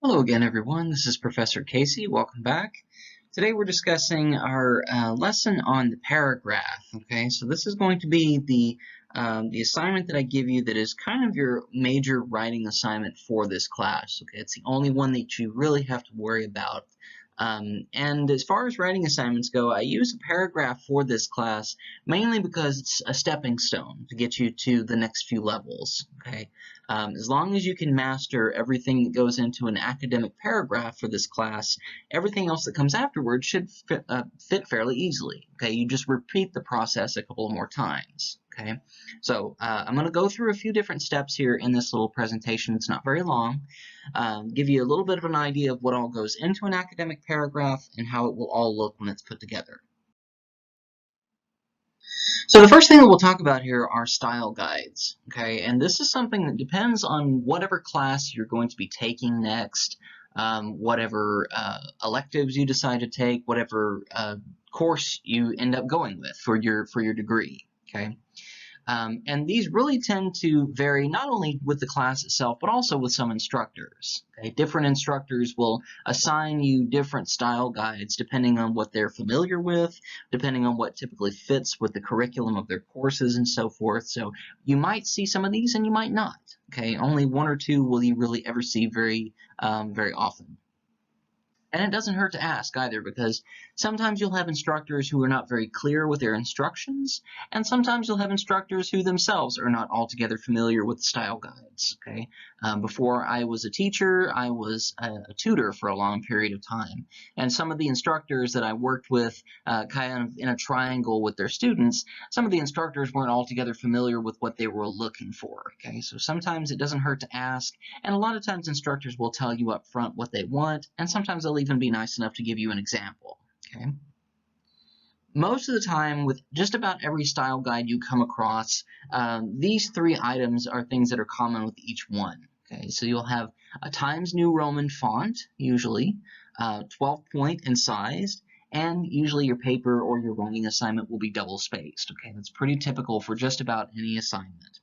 Hello again, everyone. This is Professor Casey. Welcome back. Today we're discussing our lesson on the paragraph. Okay, so this is going to be the assignment that I give you that is kind of your major writing assignment for this class. Okay, it's the only one that you really have to worry about. And as far as writing assignments go, I use a paragraph for this class mainly because it's a stepping stone to get you to the next few levels. Okay, as long as you can master everything that goes into an academic paragraph for this class, everything else that comes afterwards should fit fairly easily. Okay, you just repeat the process a couple of more times. Okay, so I'm going to go through a few different steps here in this little presentation. It's not very long. Give you a little bit of an idea of what all goes into an academic paragraph and how it will all look when it's put together. So the first thing that we'll talk about here are style guides, okay? And this is something that depends on whatever class you're going to be taking next, whatever electives you decide to take, whatever course you end up going with for your degree, okay? And these really tend to vary not only with the class itself, but also with some instructors. Okay? Different instructors will assign you different style guides depending on what they're familiar with, depending on what typically fits with the curriculum of their courses and so forth. So you might see some of these and you might not. Okay? Only one or two will you really ever see very often. And it doesn't hurt to ask either, because sometimes you'll have instructors who are not very clear with their instructions, and sometimes you'll have instructors who themselves are not altogether familiar with the style guides. Okay, before I was a teacher, I was a tutor for a long period of time, and some of the instructors that I worked with, kind of in a triangle with their students, some of the instructors weren't altogether familiar with what they were looking for. Okay, so sometimes it doesn't hurt to ask, and a lot of times instructors will tell you up front what they want, and sometimes they'll even be nice enough to give you an example. Okay. Most of the time, with just about every style guide you come across, these three items are things that are common with each one. Okay, so you'll have a Times New Roman font, usually, 12-point and sized, and usually your paper or your writing assignment will be double-spaced. Okay, that's pretty typical for just about any assignment.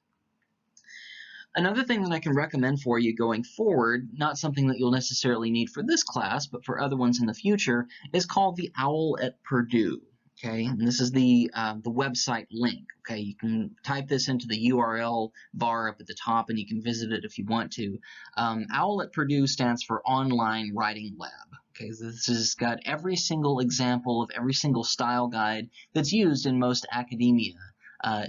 Another thing that I can recommend for you going forward, not something that you'll necessarily need for this class, but for other ones in the future, is called the OWL at Purdue. Okay, and this is the website link. Okay, you can type this into the URL bar up at the top, and you can visit it if you want to. OWL at Purdue stands for Online Writing Lab. Okay, so this has got every single example of every single style guide that's used in most academia,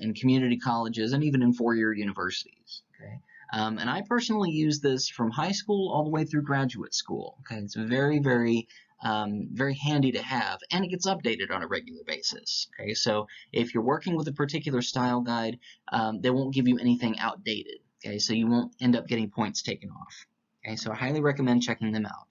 in community colleges, and even in four-year universities. Okay. And I personally use this from high school all the way through graduate school. Okay, it's very, very handy to have, and it gets updated on a regular basis. Okay, so if you're working with a particular style guide, they won't give you anything outdated. Okay, so you won't end up getting points taken off. Okay, so I highly recommend checking them out.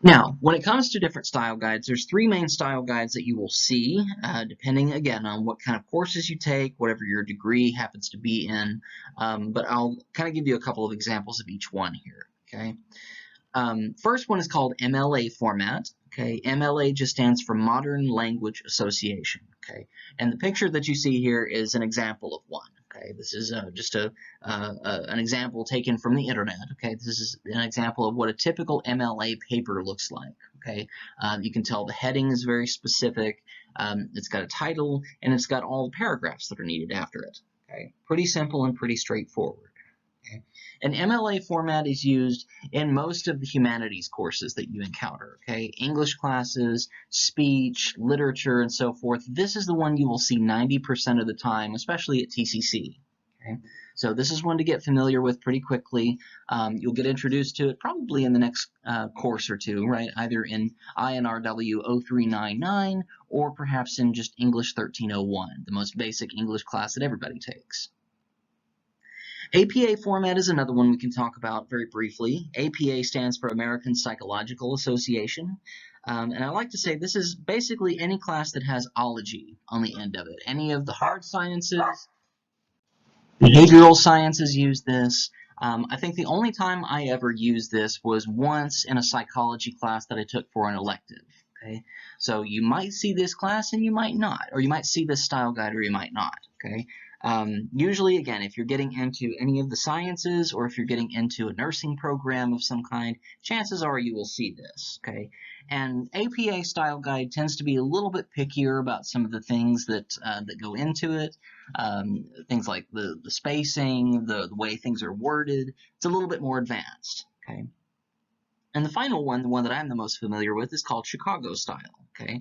Now, when it comes to different style guides, there's three main style guides that you will see, depending, again, on what kind of courses you take, whatever your degree happens to be in, but I'll kind of give you a couple of examples of each one here, okay? First one is called MLA format. Okay, MLA just stands for Modern Language Association. Okay, and the picture that you see here is an example of one. Okay, this is just an example taken from the internet. Okay, this is an example of what a typical MLA paper looks like. Okay, you can tell the heading is very specific. It's got a title, and it's got all the paragraphs that are needed after it. Okay, pretty simple and pretty straightforward. Okay. An MLA format is used in most of the humanities courses that you encounter. Okay, English classes, speech, literature, and so forth. This is the one you will see 90% of the time, especially at TCC. Okay, so this is one to get familiar with pretty quickly. You'll get introduced to it probably in the next course or two, right? Either in INRW 0399 or perhaps in just English 1301, the most basic English class that everybody takes. APA format is another one we can talk about very briefly. APA stands for American Psychological Association. And I like to say this is basically any class that has ology on the end of it. Any of the hard sciences, behavioral sciences use this. I think the only time I ever used this was once in a psychology class that I took for an elective. Okay, so you might see this class and you might not, or you might see this style guide or you might not. Okay, Usually, again, if you're getting into any of the sciences or if you're getting into a nursing program of some kind, chances are you will see this, okay? And APA style guide tends to be a little bit pickier about some of the things that go into it, things like the spacing, the way things are worded. It's a little bit more advanced, okay? And the final one, the one that I'm the most familiar with, is called Chicago style. Okay,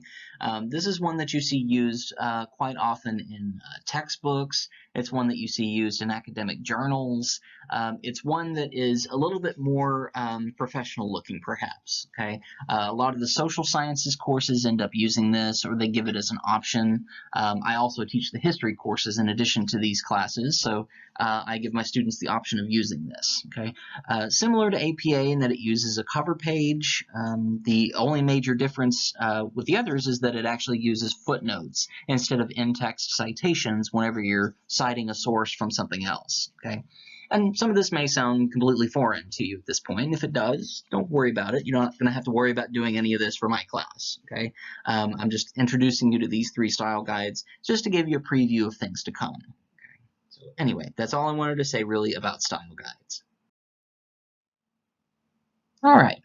this is one that you see used quite often in textbooks. It's one that you see used in academic journals. It's one that is a little bit more professional looking, perhaps. Okay, a lot of the social sciences courses end up using this, or they give it as an option. I also teach the history courses in addition to these classes, so I give my students the option of using this. Okay. Similar to APA in that it uses a cover page. The only major difference with the others is that it actually uses footnotes instead of in-text citations whenever you're citing a source from something else. Okay, and some of this may sound completely foreign to you at this point. If it does, don't worry about it. You're not going to have to worry about doing any of this for my class. Okay, I'm just introducing you to these 3 style guides just to give you a preview of things to come. So anyway, that's all I wanted to say really about style guides. All right,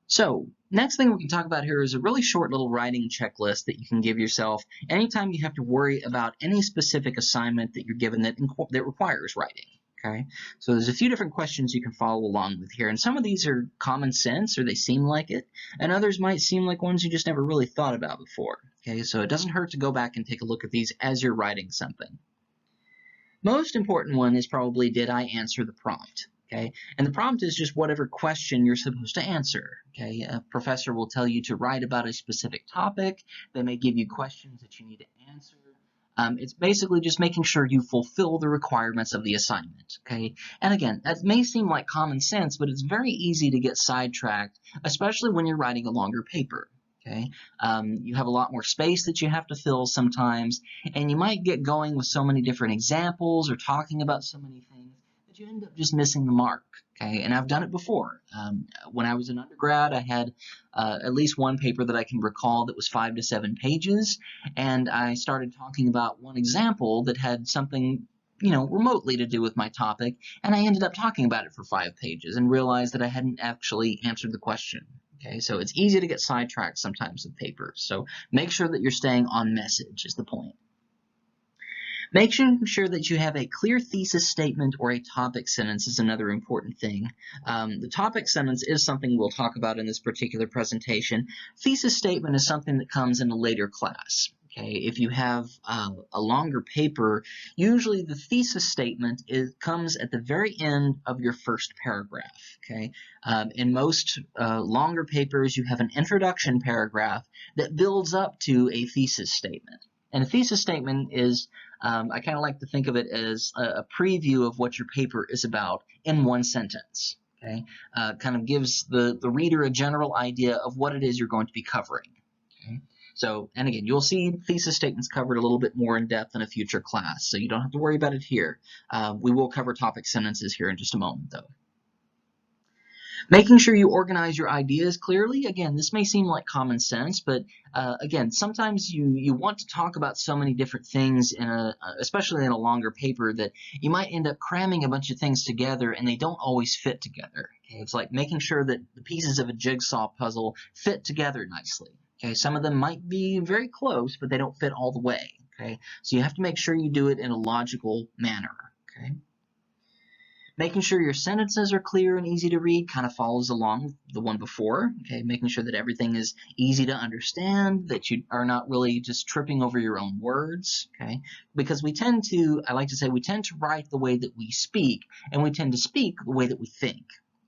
so next thing we can talk about here is a really short little writing checklist that you can give yourself anytime you have to worry about any specific assignment that you're given that requires writing. Okay, so there's a few different questions you can follow along with here, and some of these are common sense or they seem like it, and others might seem like ones you just never really thought about before. Okay, so it doesn't hurt to go back and take a look at these as you're writing something. Most important one is probably, did I answer the prompt? Okay, and the prompt is just whatever question you're supposed to answer. Okay, a professor will tell you to write about a specific topic. They may give you questions that you need to answer. It's basically just making sure you fulfill the requirements of the assignment. Okay, and again, that may seem like common sense, but it's very easy to get sidetracked, especially when you're writing a longer paper. Okay, you have a lot more space that you have to fill sometimes, and you might get going with so many different examples or talking about so many things that you end up just missing the mark. Okay, and I've done it before. When I was an undergrad, I had at least one paper that I can recall that was 5 to 7 pages, and I started talking about one example that had something remotely to do with my topic, and I ended up talking about it for 5 pages and realized that I hadn't actually answered the question. Okay, so it's easy to get sidetracked sometimes with papers, so make sure that you're staying on message is the point. Make sure that you have a clear thesis statement or a topic sentence is another important thing. The topic sentence is something we'll talk about in this particular presentation. Thesis statement is something that comes in a later class. Okay, if you have a longer paper, usually the thesis statement comes at the very end of your first paragraph. Okay, in most longer papers, you have an introduction paragraph that builds up to a thesis statement. And a thesis statement is, I kind of like to think of it as a preview of what your paper is about in one sentence. Okay, kind of gives the reader a general idea of what it is you're going to be covering. Okay? So, and again, you'll see thesis statements covered a little bit more in depth in a future class, so you don't have to worry about it here. We will cover topic sentences here in just a moment, though. Making sure you organize your ideas clearly. Again, this may seem like common sense, but again, sometimes you want to talk about so many different things, especially in a longer paper, that you might end up cramming a bunch of things together and they don't always fit together. Okay? It's like making sure that the pieces of a jigsaw puzzle fit together nicely. Okay? Some of them might be very close, but they don't fit all the way. Okay? So you have to make sure you do it in a logical manner. Okay? Making sure your sentences are clear and easy to read kind of follows along with the one before. Okay, making sure that everything is easy to understand, that you are not really just tripping over your own words. Okay, because I like to say, we tend to write the way that we speak, and we tend to speak the way that we think.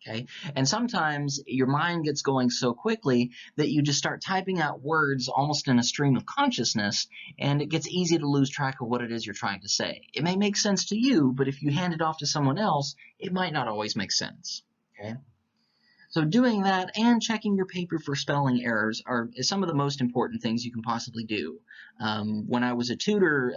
Okay, and sometimes your mind gets going so quickly that you just start typing out words almost in a stream of consciousness, and it gets easy to lose track of what it is you're trying to say. It may make sense to you, but if you hand it off to someone else, it might not always make sense. Okay? So doing that and checking your paper for spelling errors is some of the most important things you can possibly do. When I was a tutor,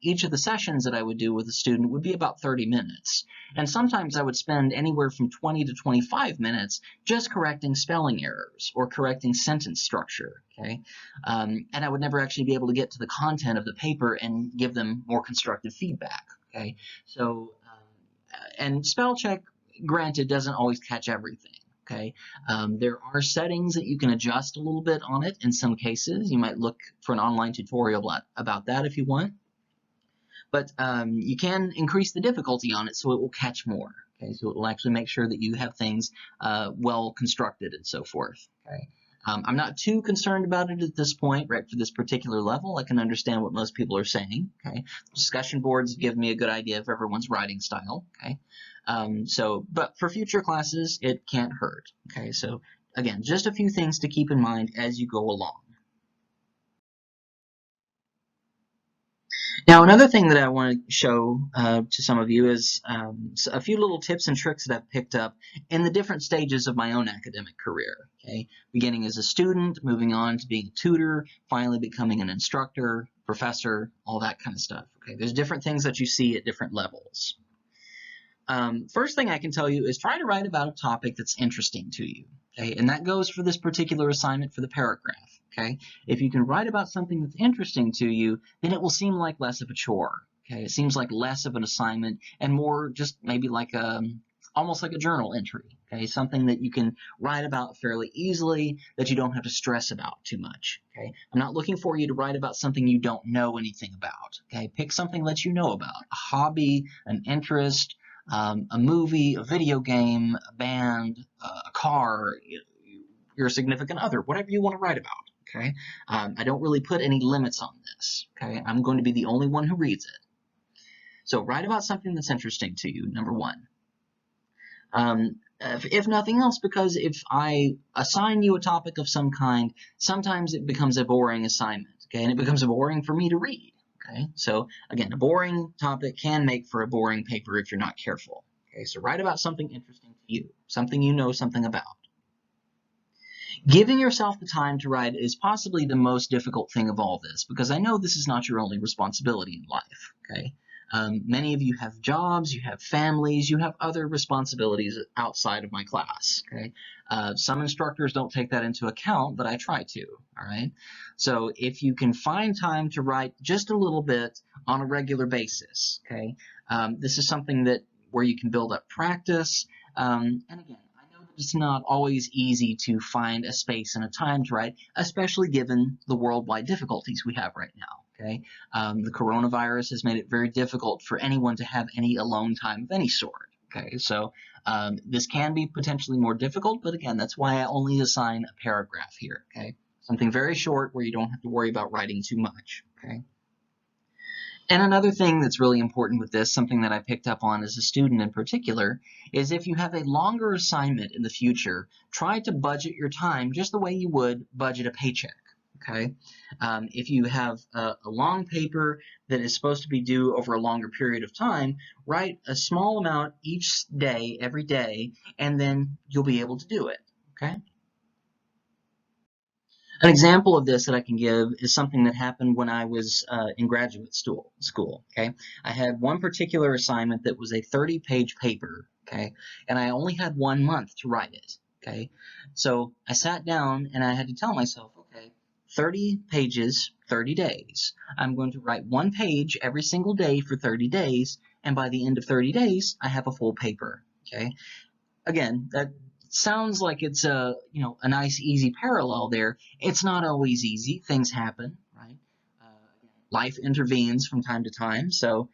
each of the sessions that I would do with a student would be about 30 minutes. And sometimes I would spend anywhere from 20 to 25 minutes just correcting spelling errors or correcting sentence structure. Okay? And I would never actually be able to get to the content of the paper and give them more constructive feedback. Okay, so and spell check, granted, doesn't always catch everything. Okay, there are settings that you can adjust a little bit on it in some cases. You might look for an online tutorial about that if you want. But you can increase the difficulty on it so it will catch more. Okay, so it will actually make sure that you have things well constructed and so forth. Okay, I'm not too concerned about it at this point, right? For this particular level, I can understand what most people are saying. Okay, discussion boards give me a good idea of everyone's writing style. Okay, but for future classes, it can't hurt. Okay, so again, just a few things to keep in mind as you go along. Now, another thing that I want to show to some of you is a few little tips and tricks that I've picked up in the different stages of my own academic career. Okay, beginning as a student, moving on to being a tutor, finally becoming an instructor, professor, all that kind of stuff. Okay, there's different things that you see at different levels. First thing I can tell you is try to write about a topic that's interesting to you. Okay, and that goes for this particular assignment for the paragraph. Okay, if you can write about something that's interesting to you, then it will seem like less of a chore. Okay, it seems like less of an assignment and more just maybe like almost like a journal entry. Okay, something that you can write about fairly easily that you don't have to stress about too much. Okay, I'm not looking for you to write about something you don't know anything about. Okay, pick something that you know about, a hobby, an interest, a movie, a video game, a band, a car, your significant other, whatever you want to write about. Okay, I don't really put any limits on this. Okay, I'm going to be the only one who reads it. So write about something that's interesting to you, number one. If nothing else, because if I assign you a topic of some kind, sometimes it becomes a boring assignment, okay, and it becomes boring for me to read. Okay, so again, a boring topic can make for a boring paper if you're not careful. Okay, so write about something interesting to you, something you know something about. Giving yourself the time to write is possibly the most difficult thing of all this, because I know this is not your only responsibility in life. Okay, many of you have jobs, you have families, you have other responsibilities outside of my class. Okay, some instructors don't take that into account, but I try to. All right, so if you can find time to write just a little bit on a regular basis, okay, this is something that where you can build up practice. And again, it's not always easy to find a space and a time to write, especially given the worldwide difficulties we have right now. Okay, the coronavirus has made it very difficult for anyone to have any alone time of any sort. Okay, so this can be potentially more difficult, but again, that's why I only assign a paragraph here. Okay, something very short where you don't have to worry about writing too much. Okay. And another thing that's really important with this, something that I picked up on as a student in particular, is if you have a longer assignment in the future, try to budget your time just the way you would budget a paycheck. Okay, if you have a long paper that is supposed to be due over a longer period of time, write a small amount each day, every day, and then you'll be able to do it. Okay. An example of this that I can give is something that happened when I was in graduate school. Okay, I had one particular assignment that was a 30-page paper. Okay, and I only had 1 month to write it. Okay, so I sat down and I had to tell myself, okay, 30 pages, 30 days. I'm going to write 1 page every single day for 30 days, and by the end of 30 days, I have a full paper. Okay, again, that sounds like it's a nice easy parallel there. It's not always easy. Things happen, right? Life intervenes from time to time, so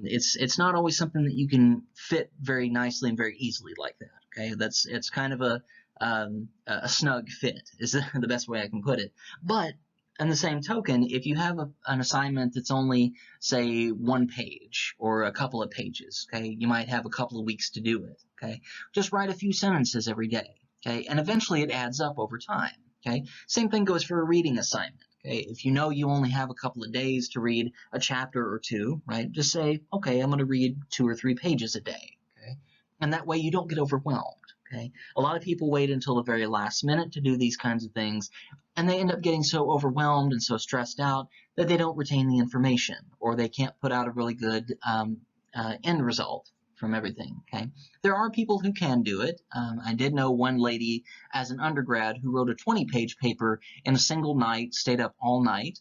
it's not always something that you can fit very nicely and very easily like that. Okay, it's kind of a snug fit is the best way I can put it. But on the same token, if you have an assignment that's only, say, 1 page or a couple of pages, okay, you might have a couple of weeks to do it, okay? Just write a few sentences every day, okay? And eventually it adds up over time, okay? Same thing goes for a reading assignment, okay? If you know you only have a couple of days to read a chapter or two, right, just say, okay, I'm going to read 2 or 3 pages a day, okay? And that way you don't get overwhelmed. Okay. A lot of people wait until the very last minute to do these kinds of things, and they end up getting so overwhelmed and so stressed out that they don't retain the information, or they can't put out a really good end result from everything. Okay. There are people who can do it. I did know one lady as an undergrad who wrote a 20-page paper in a single night, stayed up all night,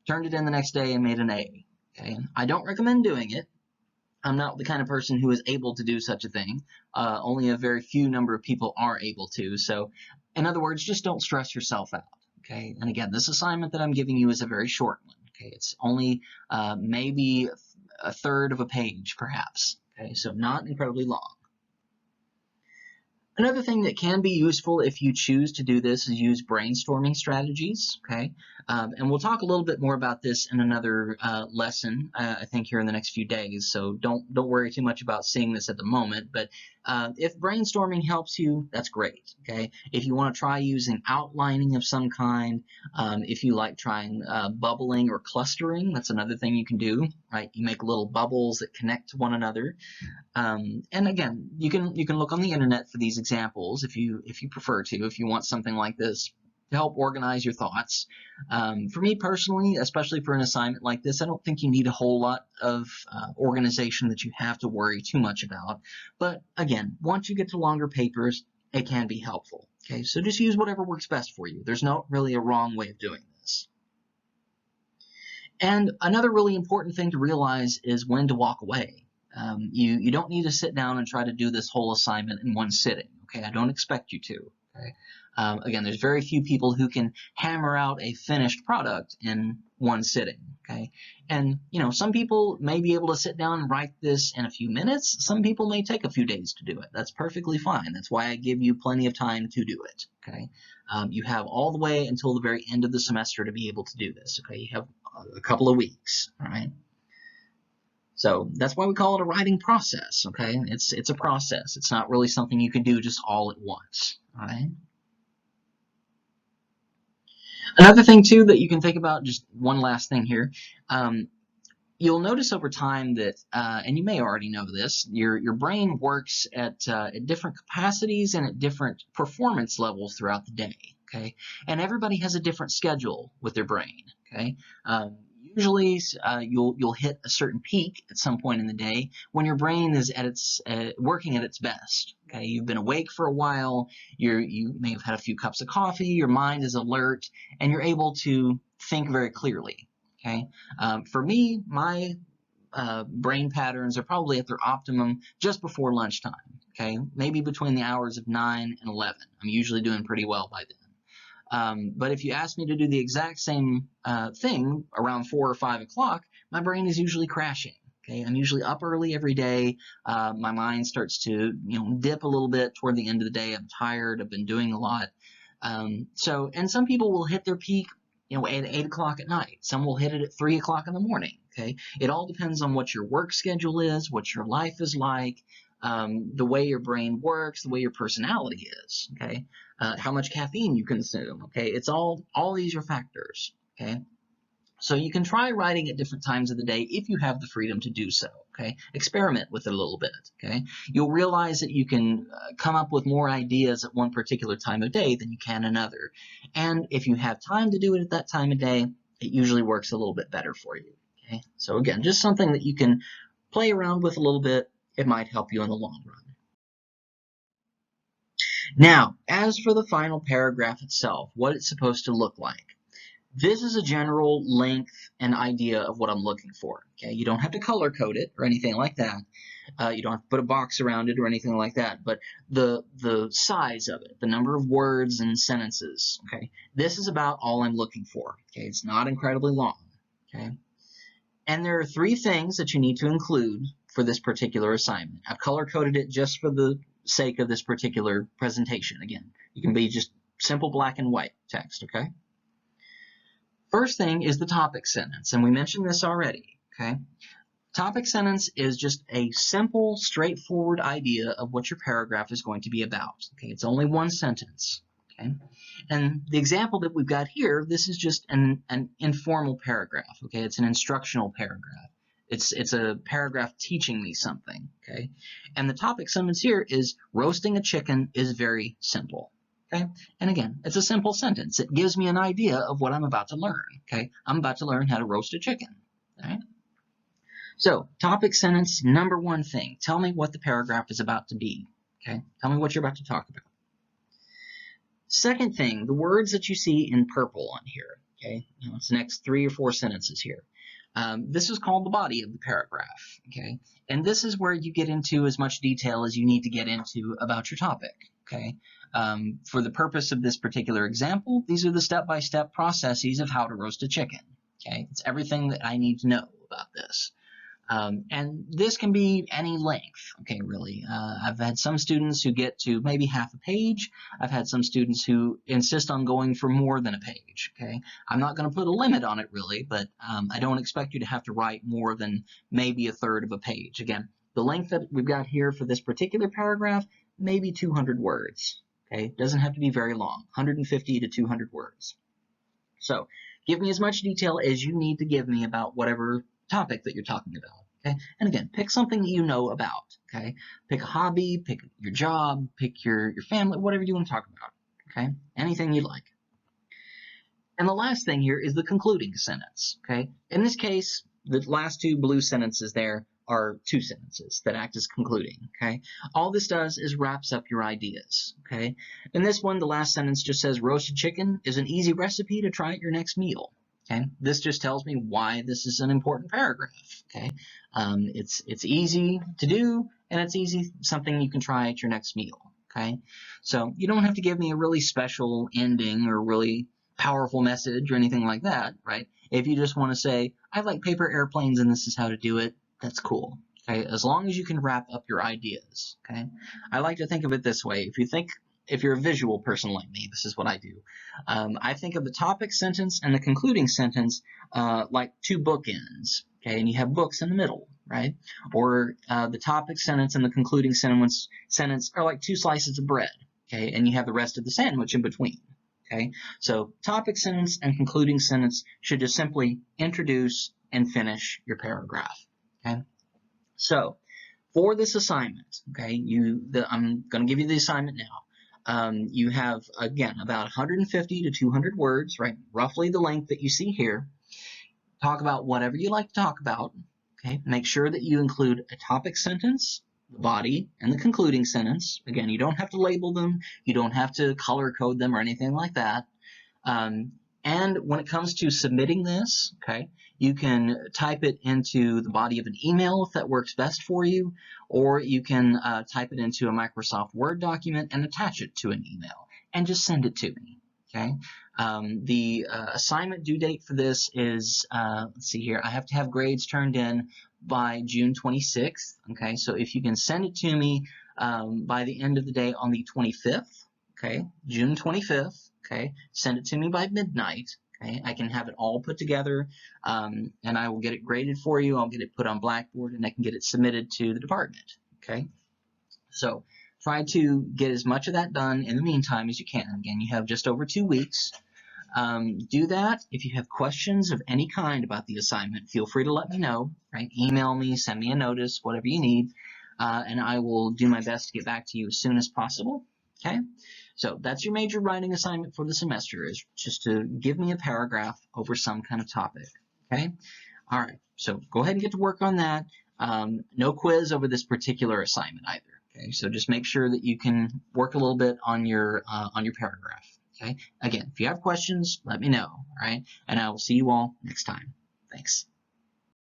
turned it in the next day, and made an A. Okay. I don't recommend doing it. I'm not the kind of person who is able to do such a thing. Only a very few number of people are able to. So, in other words, just don't stress yourself out. Okay. And again, this assignment that I'm giving you is a very short one. Okay. It's only maybe a third of a page, perhaps. Okay. So not incredibly long. Another thing that can be useful if you choose to do this is use brainstorming strategies, okay? And we'll talk a little bit more about this in another lesson, I think here in the next few days, so don't worry too much about seeing this at the moment, but if brainstorming helps you, that's great, okay? If you want to try using outlining of some kind, if you like trying bubbling or clustering, that's another thing you can do, right? You make little bubbles that connect to one another. And again, you can look on the internet for these examples if you prefer to, if you want something like this to help organize your thoughts. For me personally, especially for an assignment like this, I don't think you need a whole lot of organization that you have to worry too much about. But again, once you get to longer papers, it can be helpful. Okay, so just use whatever works best for you. There's not really a wrong way of doing this. And another really important thing to realize is when to walk away. You don't need to sit down and try to do this whole assignment in one sitting, okay? I don't expect you to, okay? Again, there's very few people who can hammer out a finished product in one sitting, okay? And, you know, some people may be able to sit down and write this in a few minutes. Some people may take a few days to do it. That's perfectly fine. That's why I give you plenty of time to do it, okay? You have all the way until the very end of the semester to be able to do this, okay? You have a couple of weeks, all right? So that's why we call it a writing process, okay? It's a process. It's not really something you can do just all at once, all right? Another thing, too, that you can think about, just one last thing here, you'll notice over time that, and you may already know this, your brain works at different capacities and at different performance levels throughout the day, okay? And everybody has a different schedule with their brain, okay? Usually, you'll hit a certain peak at some point in the day when your brain is at its working at its best. Okay, you've been awake for a while. You may have had a few cups of coffee. Your mind is alert, and you're able to think very clearly. Okay, for me, my brain patterns are probably at their optimum just before lunchtime. Okay, maybe between the hours of 9 and 11. I'm usually doing pretty well by then. But if you ask me to do the exact same thing around 4 or 5 o'clock, my brain is usually crashing. Okay, I'm usually up early every day. My mind starts to dip a little bit toward the end of the day. I'm tired. I've been doing a lot. And some people will hit their peak at 8 o'clock at night. Some will hit it at 3 o'clock in the morning. Okay, it all depends on what your work schedule is, what your life is like, the way your brain works, the way your personality is, okay? How much caffeine you consume, okay? It's all these are factors, okay? So you can try writing at different times of the day if you have the freedom to do so, okay? Experiment with it a little bit, okay? You'll realize that you can come up with more ideas at one particular time of day than you can another. And if you have time to do it at that time of day, it usually works a little bit better for you, okay? So again, just something that you can play around with a little bit. It might help you in the long run. Now, as for the final paragraph itself, what it's supposed to look like. This is a general length and idea of what I'm looking for. Okay, you don't have to color code it or anything like that. You don't have to put a box around it or anything like that. But the size of it, the number of words and sentences. Okay, this is about all I'm looking for. Okay, it's not incredibly long. Okay, and there are 3 things that you need to include for this particular assignment. I've color coded it just for the sake of this particular presentation. Again, you can be just simple black and white text. Okay. First thing is the topic sentence, and we mentioned this already, okay? Topic sentence is just a simple, straightforward idea of what your paragraph is going to be about, okay? It's only one sentence, okay? And the example that we've got here, this is just an informal paragraph, okay? It's an instructional paragraph. It's a paragraph teaching me something, okay? And the topic sentence here is roasting a chicken is very simple. Okay, and again, it's a simple sentence. It gives me an idea of what I'm about to learn. Okay, I'm about to learn how to roast a chicken. All right. So, topic sentence, number 1 thing. Tell me what the paragraph is about to be. Okay, tell me what you're about to talk about. Second thing, the words that you see in purple on here. Okay, it's the next 3 or 4 sentences here. This is called the body of the paragraph, okay? And this is where you get into as much detail as you need to get into about your topic, okay? For the purpose of this particular example, these are the step-by-step processes of how to roast a chicken, okay? It's everything that I need to know about this. And this can be any length, okay, really. I've had some students who get to maybe half a page. I've had some students who insist on going for more than a page, okay? I'm not going to put a limit on it, really, but I don't expect you to have to write more than maybe a third of a page. Again, the length that we've got here for this particular paragraph, maybe 200 words, okay? It doesn't have to be very long, 150 to 200 words. So give me as much detail as you need to give me about whatever topic that you're talking about. Okay? And again, pick something that you know about. Okay? Pick a hobby, pick your job, pick your family, whatever you want to talk about. Okay? Anything you like. And the last thing here is the concluding sentence. Okay? In this case, the last two blue sentences there are two sentences that act as concluding. Okay? All this does is wraps up your ideas. Okay? In this one, the last sentence just says roasted chicken is an easy recipe to try at your next meal. Okay, this just tells me why this is an important paragraph. Okay, it's easy to do, and it's something you can try at your next meal. Okay, so you don't have to give me a really special ending or really powerful message or anything like that, right? If you just want to say, I like paper airplanes and this is how to do it, that's cool. Okay, as long as you can wrap up your ideas. Okay, I like to think of it this way. If you're a visual person like me, this is what I do. I think of the topic sentence and the concluding sentence like two bookends, okay? And you have books in the middle, right? Or the topic sentence and the concluding sentence are like two slices of bread, okay? And you have the rest of the sandwich in between, okay? So topic sentence and concluding sentence should just simply introduce and finish your paragraph, okay? So for this assignment, okay, I'm going to give you the assignment now. You have, again, about 150 to 200 words, right? Roughly the length that you see here. Talk about whatever you like to talk about, okay? Make sure that you include a topic sentence, the body, and the concluding sentence. Again, you don't have to label them. You don't have to color code them or anything like that. And when it comes to submitting this, okay, you can type it into the body of an email if that works best for you, or you can type it into a Microsoft Word document and attach it to an email and just send it to me, okay? The assignment due date for this is, let's see here, I have to have grades turned in by June 26th, okay? So if you can send it to me by the end of the day on the 25th, okay, June 25th, okay, send it to me by midnight, okay, I can have it all put together, and I will get it graded for you, I'll get it put on Blackboard, and I can get it submitted to the department, okay? So try to get as much of that done in the meantime as you can. Again, you have just over 2 weeks. Do that. If you have questions of any kind about the assignment, feel free to let me know, right? Email me, send me a notice, whatever you need, and I will do my best to get back to you as soon as possible, okay? So that's your major writing assignment for the semester, is just to give me a paragraph over some kind of topic, okay? All right, so go ahead and get to work on that. No quiz over this particular assignment either, okay? So just make sure that you can work a little bit on your paragraph, okay? Again, if you have questions, let me know, all right? And I will see you all next time. Thanks.